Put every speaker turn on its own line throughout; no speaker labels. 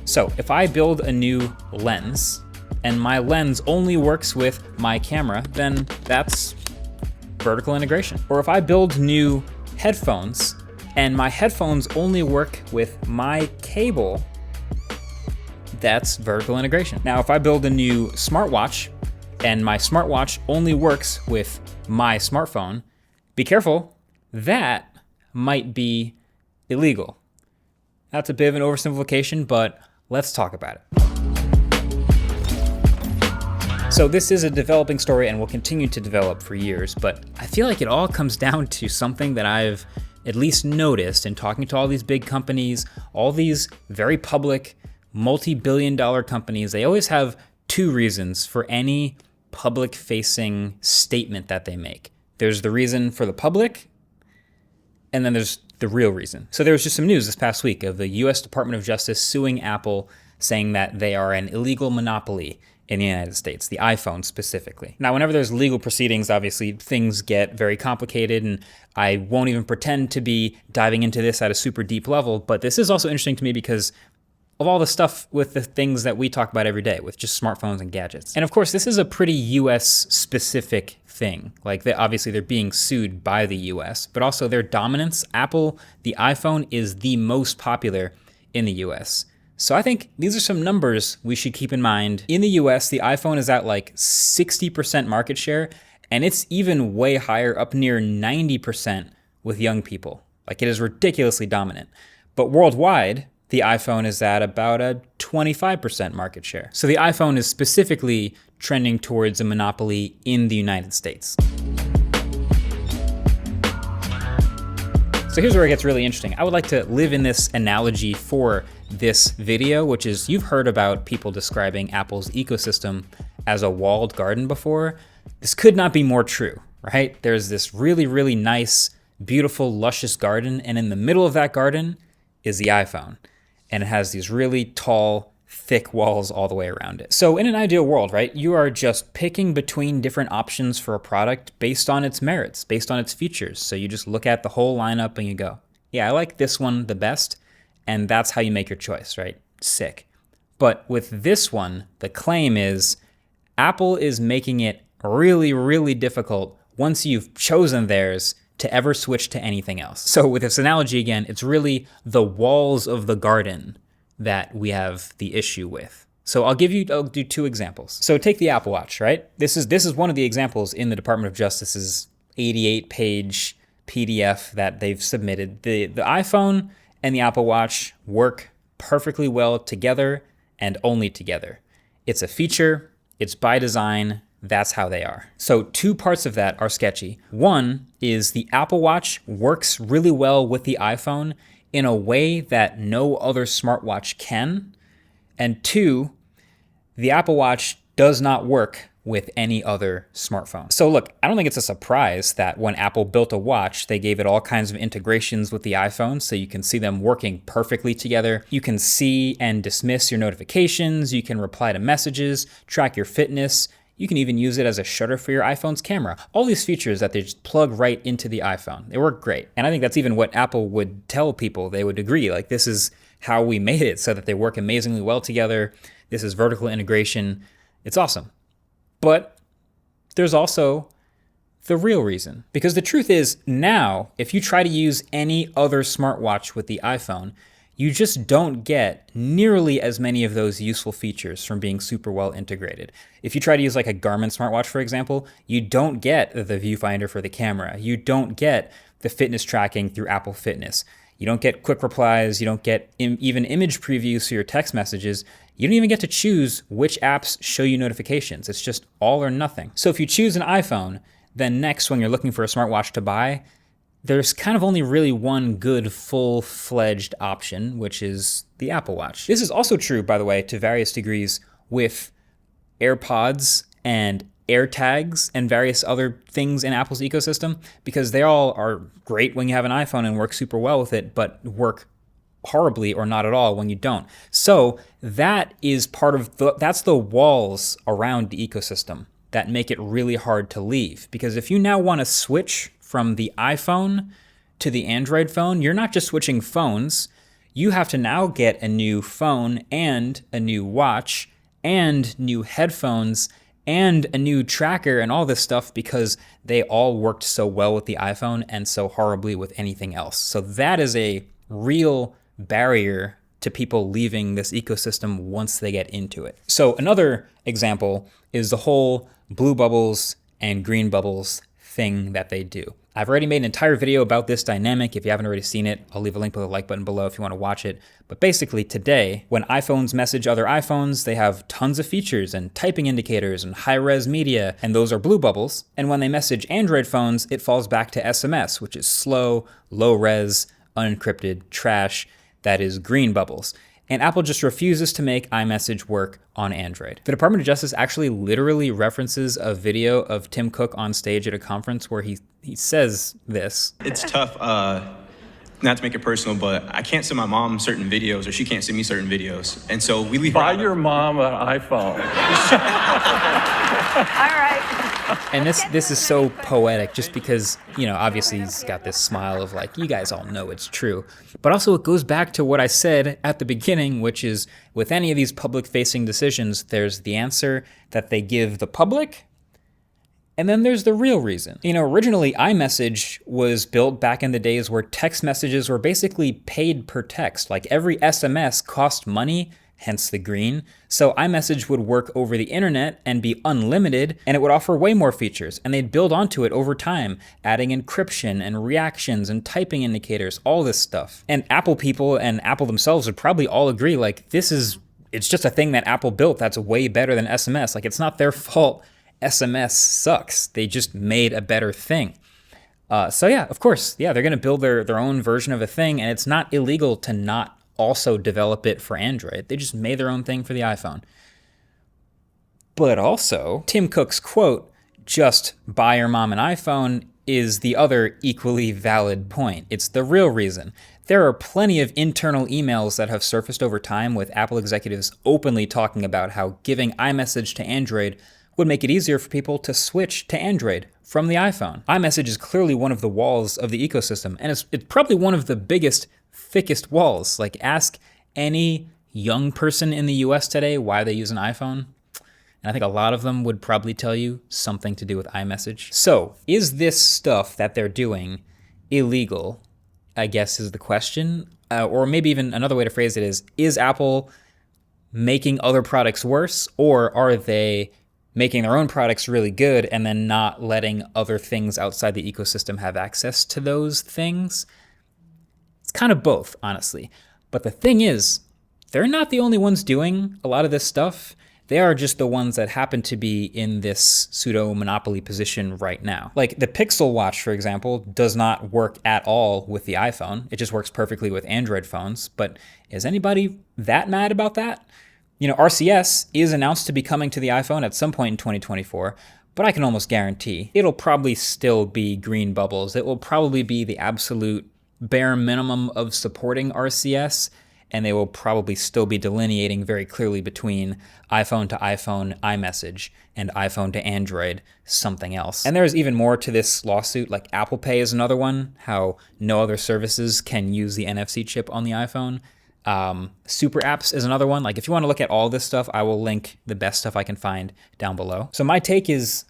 So if I build a new lens and my lens only works with my camera, then that's vertical integration. Or if I build new headphones and my headphones only work with my cable, that's vertical integration. Now, if I build a new smartwatch and my smartwatch only works with my smartphone, be careful, that might be illegal. That's a bit of an oversimplification, but let's talk about it. So this is a developing story and will continue to develop for years, but I feel like it all comes down to something that I've at least noticed in talking to all these big companies, all these very public, multi-billion-dollar companies. They always have two reasons for any public-facing statement that they make. There's the reason for the public, and then there's the real reason. So there was just some news this past week of the US Department of Justice suing Apple, saying that they are an illegal monopoly in the United States, the iPhone specifically. Now, whenever there's legal proceedings, obviously things get very complicated, and I won't even pretend to be diving into this at a super deep level, but this is also interesting to me because of all the stuff with the things that we talk about every day with just smartphones and gadgets. And of course, this is a pretty US specific thing. Like obviously they're being sued by the US, but also their dominance. Apple, the iPhone is the most popular in the US. So I think these are some numbers we should keep in mind. In the US, the iPhone is at like 60% market share, and it's even way higher, up near 90% with young people. Like it is ridiculously dominant. But worldwide, the iPhone is at about a 25% market share. So the iPhone is specifically trending towards a monopoly in the United States. So here's where it gets really interesting. I would like to live in this analogy for this video, which is you've heard about people describing Apple's ecosystem as a walled garden before. This could not be more true, right? There's this really, really nice, beautiful, luscious garden, and in the middle of that garden is the iPhone. And it has these really tall, thick walls all the way around it. So in an ideal world, right, you are just picking between different options for a product based on its merits, based on its features. So you just look at the whole lineup and you go, yeah, I like this one the best. And that's how you make your choice, right? Sick. But with this one, the claim is Apple is making it really, really difficult once you've chosen theirs to ever switch to anything else. So with this analogy again, it's really the walls of the garden that we have the issue with. So I'll do two examples. So take the Apple Watch, right? This is one of the examples in the Department of Justice's 88-page PDF that they've submitted. The iPhone and the Apple Watch work perfectly well together and only together. It's a feature, it's by design, that's how they are. So two parts of that are sketchy. One is the Apple Watch works really well with the iPhone in a way that no other smartwatch can. And two, the Apple Watch does not work with any other smartphone. So look, I don't think it's a surprise that when Apple built a watch, they gave it all kinds of integrations with the iPhone so you can see them working perfectly together. You can see and dismiss your notifications, you can reply to messages, track your fitness. You can even use it as a shutter for your iPhone's camera. All these features that they just plug right into the iPhone. They work great. And I think that's even what Apple would tell people. They would agree, like this is how we made it so that they work amazingly well together. This is vertical integration. It's awesome. But there's also the real reason. Because the truth is now, if you try to use any other smartwatch with the iPhone, you just don't get nearly as many of those useful features from being super well integrated. If you try to use like a Garmin smartwatch, for example, you don't get the viewfinder for the camera. You don't get the fitness tracking through Apple Fitness. You don't get quick replies. You don't get even image previews for your text messages. You don't even get to choose which apps show you notifications. It's just all or nothing. So if you choose an iPhone, then next when you're looking for a smartwatch to buy, there's kind of only really one good full-fledged option, which is the Apple Watch. This is also true, by the way, to various degrees with AirPods and AirTags and various other things in Apple's ecosystem, because they all are great when you have an iPhone and work super well with it, but work horribly or not at all when you don't. So that is part of that's the walls around the ecosystem that make it really hard to leave. Because if you now want to switch from the iPhone to the Android phone, you're not just switching phones, you have to now get a new phone and a new watch and new headphones and a new tracker and all this stuff because they all worked so well with the iPhone and so horribly with anything else. So that is a real barrier to people leaving this ecosystem once they get into it. So another example is the whole blue bubbles and green bubbles thing that they do. I've already made an entire video about this dynamic. If you haven't already seen it, I'll leave a link with a like button below if you want to watch it. But basically today, when iPhones message other iPhones, they have tons of features and typing indicators and high-res media, and those are blue bubbles. And when they message Android phones, it falls back to SMS, which is slow, low-res, unencrypted trash. That is green bubbles. And Apple just refuses to make iMessage work on Android. The Department of Justice actually literally references a video of Tim Cook on stage at a conference where he says this.
It's tough, not to make it personal, but I can't send my mom certain videos or she can't send me certain videos. And so we leave
Buy your mom an iPhone.
All right.
And this is so poetic just because, you know, obviously he's got this smile of like, you guys all know it's true. But also it goes back to what I said at the beginning, which is with any of these public-facing decisions, there's the answer that they give the public, and then there's the real reason. You know, originally iMessage was built back in the days where text messages were basically paid per text. Like every SMS cost money, hence the green. So iMessage would work over the internet and be unlimited, and it would offer way more features. And they'd build onto it over time, adding encryption and reactions and typing indicators, all this stuff. And Apple people and Apple themselves would probably all agree, like, it's just a thing that Apple built that's way better than SMS. Like, it's not their fault SMS sucks. They just made a better thing. So yeah, of course, yeah, they're gonna build their own version of a thing, and it's not illegal to not also develop it for Android. They just made their own thing for the iPhone. But also, Tim Cook's quote, just buy your mom an iPhone, is the other equally valid point. It's the real reason. There are plenty of internal emails that have surfaced over time with Apple executives openly talking about how giving iMessage to Android would make it easier for people to switch to Android from the iPhone. iMessage is clearly one of the walls of the ecosystem, and it's probably one of the biggest, thickest walls. Like, ask any young person in the US today why they use an iPhone, and I think a lot of them would probably tell you something to do with iMessage. So, is this stuff that they're doing illegal, I guess is the question. Or maybe even another way to phrase it is Apple making other products worse, or are they making their own products really good and then not letting other things outside the ecosystem have access to those things? It's kind of both, honestly. But the thing is, they're not the only ones doing a lot of this stuff. They are just the ones that happen to be in this pseudo-monopoly position right now. Like the Pixel Watch, for example, does not work at all with the iPhone. It just works perfectly with Android phones. But is anybody that mad about that? You know, RCS is announced to be coming to the iPhone at some point in 2024, but I can almost guarantee it'll probably still be green bubbles. It will probably be the absolute bare minimum of supporting RCS, and they will probably still be delineating very clearly between iPhone to iPhone iMessage and iPhone to Android something else. And there's even more to this lawsuit, like Apple Pay is another one, how no other services can use the NFC chip on the iPhone. Super apps is another one. Like if you want to look at all this stuff, I will link the best stuff I can find down below. So my take is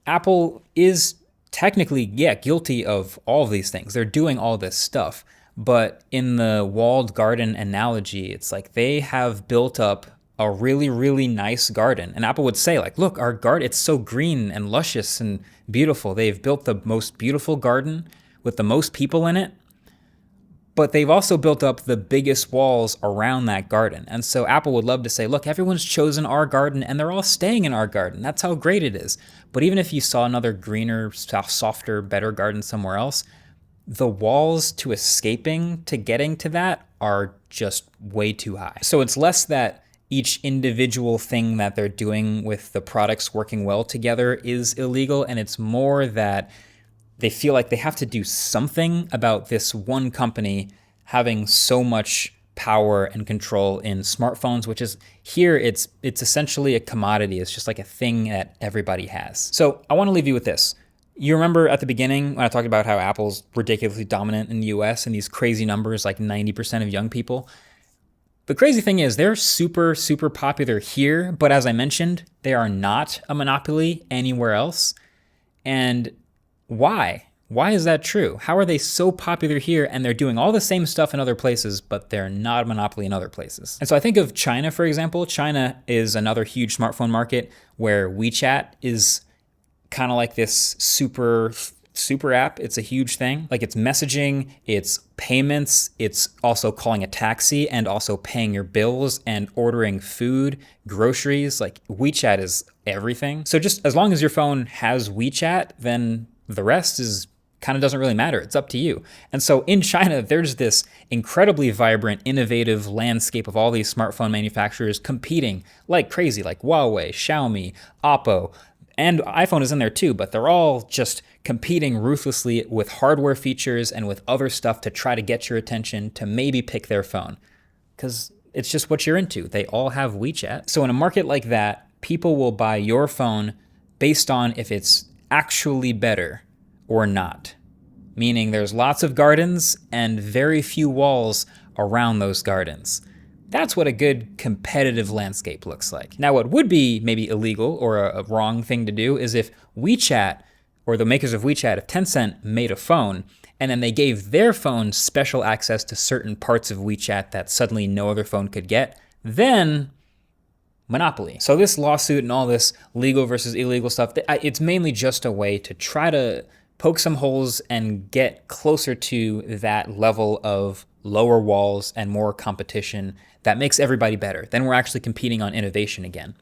Apple is technically, yeah, guilty of all of these things. They're doing all this stuff. But in the walled garden analogy, it's like they have built up a really, really nice garden. And Apple would say like, look, our garden, it's so green and luscious and beautiful. They've built the most beautiful garden with the most people in it. But they've also built up the biggest walls around that garden. And so Apple would love to say, look, everyone's chosen our garden and they're all staying in our garden. That's how great it is. But even if you saw another greener, softer, better garden somewhere else, the walls to escaping to getting to that are just way too high. So it's less that each individual thing that they're doing with the products working well together is illegal, and it's more that they feel like they have to do something about this one company having so much power and control in smartphones, which is here, it's essentially a commodity. It's just like a thing that everybody has. So I want to leave you with this. You remember at the beginning when I talked about how Apple's ridiculously dominant in the US and these crazy numbers like 90% of young people? The crazy thing is they're super, super popular here, but as I mentioned, they are not a monopoly anywhere else. And why? Why is that true? How are they so popular here and they're doing all the same stuff in other places, but they're not a monopoly in other places? And so I think of China, for example. China is another huge smartphone market where WeChat is kind of like this super app. It's a huge thing. Like it's messaging, it's payments, it's also calling a taxi and also paying your bills and ordering food, groceries. Like WeChat is everything. So just as long as your phone has WeChat, then the rest is kind of doesn't really matter. It's up to you. And so in China, there's this incredibly vibrant, innovative landscape of all these smartphone manufacturers competing like crazy, like Huawei, Xiaomi, Oppo, and iPhone is in there too, but they're all just competing ruthlessly with hardware features and with other stuff to try to get your attention to maybe pick their phone. Because it's just what you're into. They all have WeChat. So in a market like that, people will buy your phone based on if it's actually better or not. Meaning there's lots of gardens and very few walls around those gardens. That's what a good competitive landscape looks like. Now, what would be maybe illegal or a wrong thing to do is if WeChat, or the makers of WeChat, if Tencent made a phone, and then they gave their phone special access to certain parts of WeChat that suddenly no other phone could get, then monopoly. So this lawsuit and all this legal versus illegal stuff, it's mainly just a way to try to poke some holes and get closer to that level of lower walls and more competition that makes everybody better. Then we're actually competing on innovation again.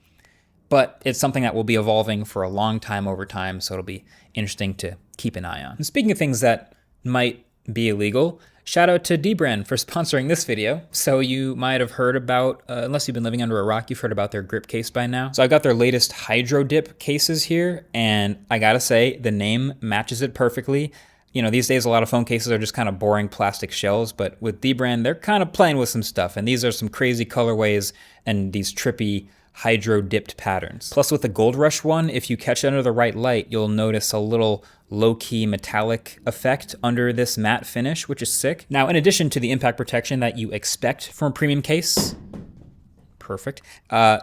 But it's something that will be evolving for a long time over time, so it'll be interesting to keep an eye on. And speaking of things that might be illegal, shout out to Dbrand for sponsoring this video. So you might have heard about, unless you've been living under a rock, you've heard about their grip case by now. So I got their latest Hydro Dip cases here, and I gotta say, the name matches it perfectly. You know, these days a lot of phone cases are just kind of boring plastic shells, but with Dbrand, they're kind of playing with some stuff, and these are some crazy colorways and these trippy hydro-dipped patterns. Plus with the Gold Rush one, if you catch it under the right light, you'll notice a little low-key metallic effect under this matte finish, which is sick. Now, in addition to the impact protection that you expect from a premium case, perfect,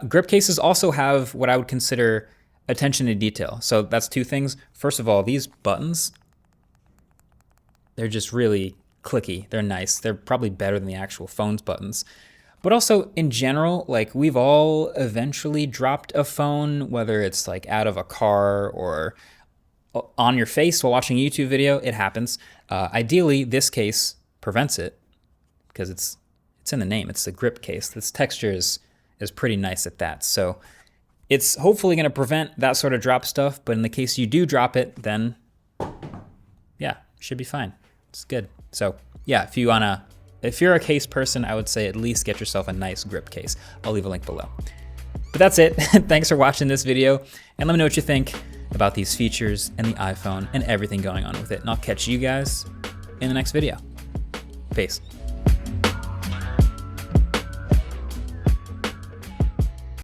grip cases also have what I would consider attention to detail. So that's two things. First of all, these buttons, they're just really clicky. They're nice. They're probably better than the actual phone's buttons. But also in general, like we've all eventually dropped a phone, whether it's like out of a car or on your face while watching a YouTube video, it happens. Ideally, this case prevents it because it's in the name. It's a grip case. This texture is pretty nice at that. So it's hopefully going to prevent that sort of drop stuff. But in the case you do drop it, then yeah, should be fine. It's good. So yeah, if you're a case person, I would say at least get yourself a nice grip case. I'll leave a link below. But that's it. Thanks for watching this video, and let me know what you think about these features and the iPhone and everything going on with it. And I'll catch you guys in the next video. Peace.